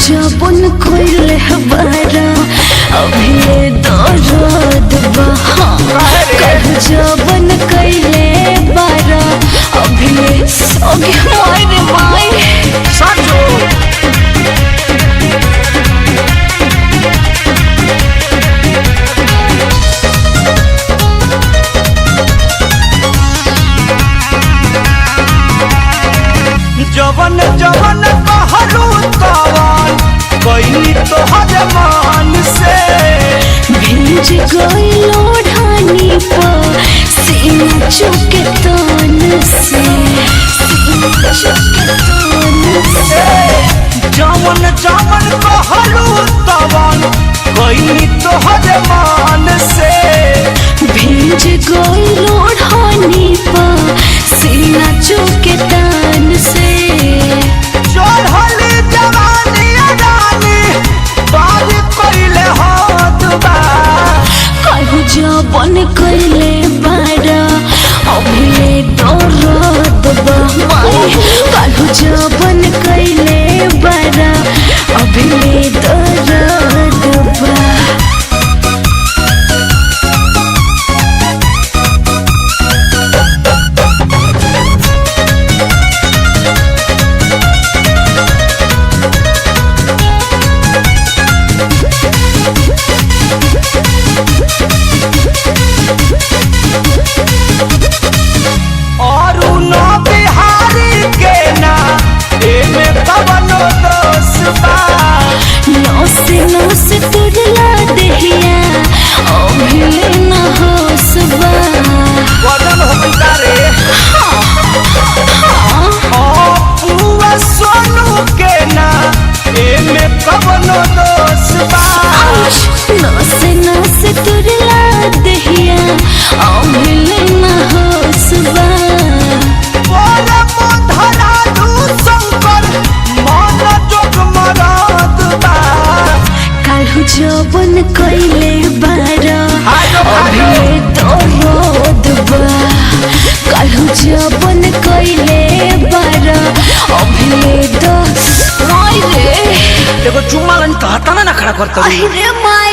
जबन कोइले बारा अभी दर्द बा कहू जबन कोइले बारा अभी सोगे मारे माई साजो जवन जवन कहलू तवन कइनी तोहर मान से भिज गइलो ढानी पर सीना चुके तन से जवन जवन कहलू तवन कइनी तोहर मान से भिज गइलो ढानी पर सीना चुके तन से चढ़ली जवानी रानी बारी कइले हाथ बा कहू जबन कइले बारा अभी दर्द बा कहू जबन कइले बारा अभी दर्द बा नौस तुरला दहिया अभी न होसबा वदन हो गइता रे पूरा सोनू के ना एमे कवनो दोष बा नौस तुरला दहिया अभी न होसबा बोले मोधरा दू शंकर मन जोग मराद बा कहू जबन कइले बारा अभी दर्द बा कहू जबन कइले बारा अभी रे देखो चुम्मा लन कहता ना खड़ा करता अरे माई